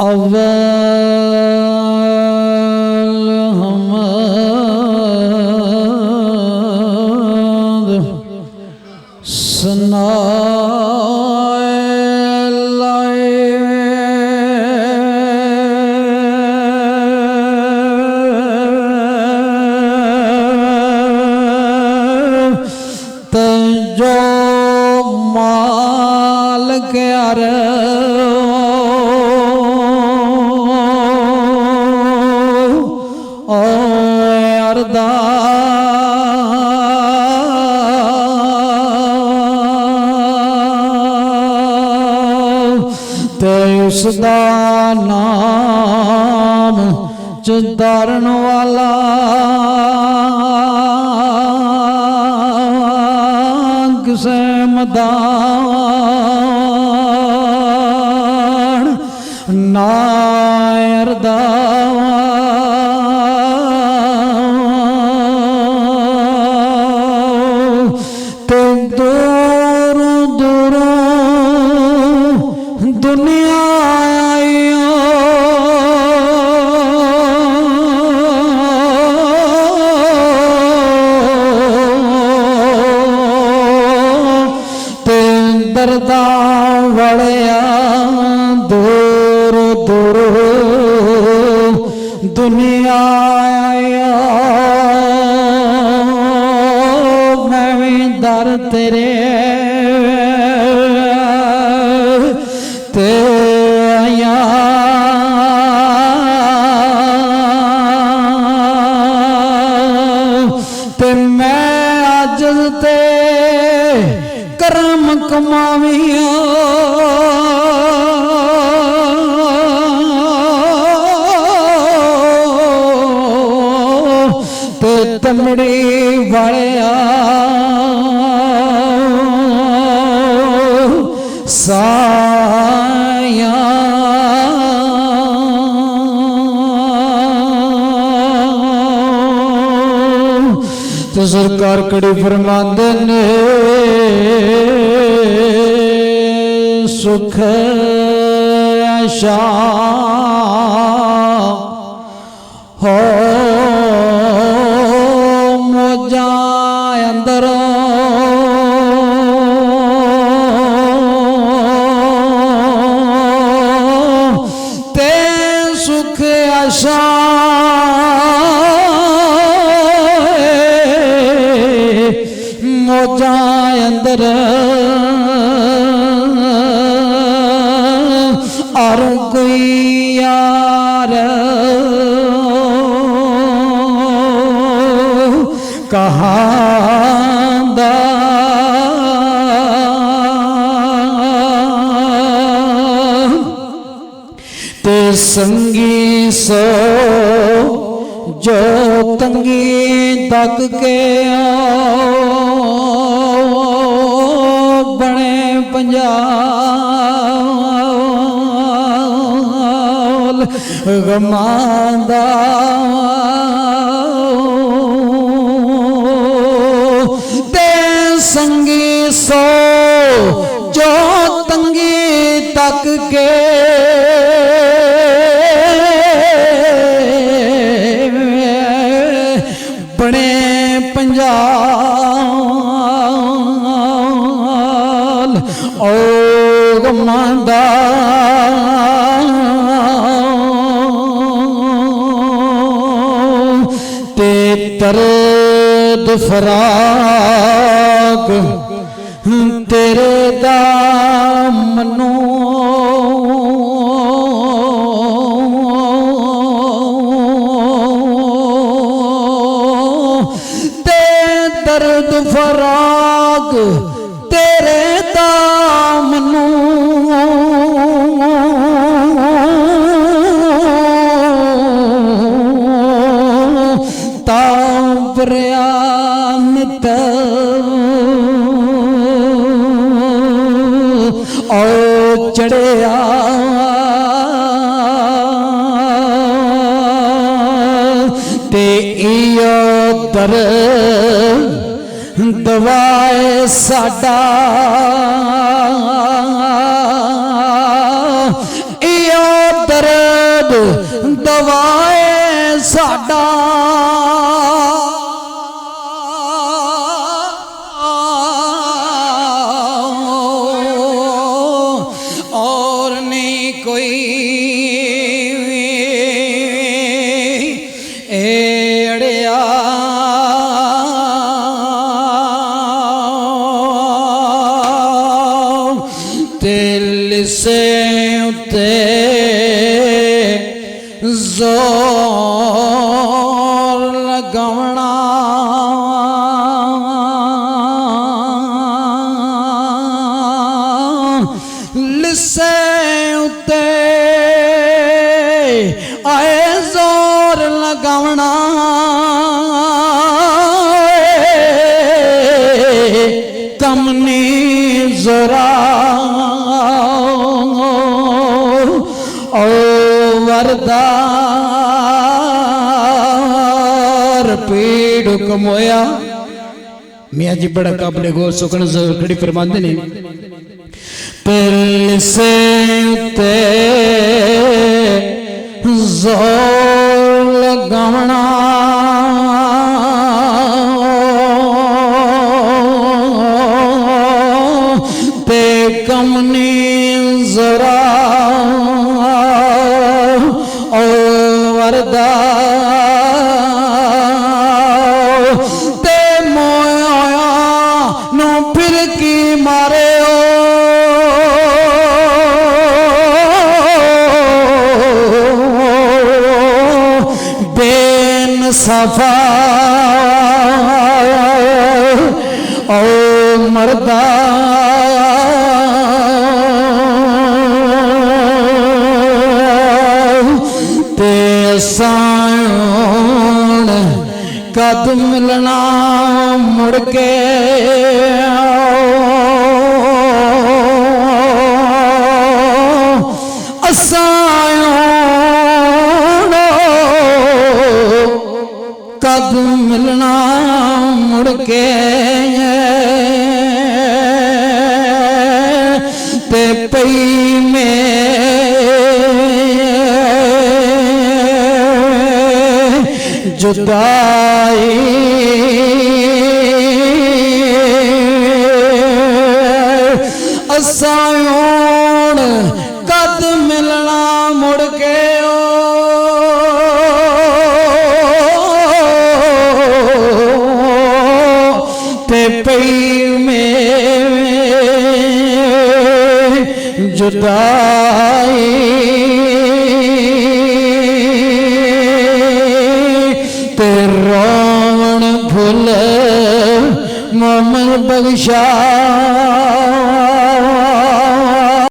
अव्वल हमाद सनाए लाए तजो माल के ते उसदा नाम चुदारन वाला किसे मदान नायरदा ते दूरों दूरों दुनिया दरदा वड़िया दूर दूर दुनिया मैं भी दर तेरे ते आया ते मैं अज ते करम कमाविया ते तमड़ी वालिया साया तो सरकार कड़ी फरमांदे ने सुख आशा हो मोजा अंदर ते सुख आशा मोजा अंदर और कोई यार कहांदा ते संगी सो जो तंगी तक के बने पंजाल गमांदा ते संगी सो जो तंगी तक के बने पंजाल ओ गमांदा ते दर्द फराक तेरे दामनों ते दर्द फराक तेरे दामनों तांबरियानित ओ चढ़िया ते इयो दर दवाए साडा इयो दर्द दवाए साडा और नहीं कोई एड़िया दिल से उते जोर लगावना लिसे उते आए जोर लगावना कमनी जोरा ओ वरदार पीड़ कमोया मियाँ जी बड़ा काबले गौर सुकन खड़ी फरमाते ने पिल से उते जोर लगावना ते कमनी जरा ओ वरदा ते मोया नो फिर की मारे सफा ओ मरदा ते साण कद मिलना मुड़ के कद मिलना मुड़ के ते पई में जुदाई असायोण कद मिलना मुड़ के पई में जुदाई ते रोवण भूल मोमन बख्शा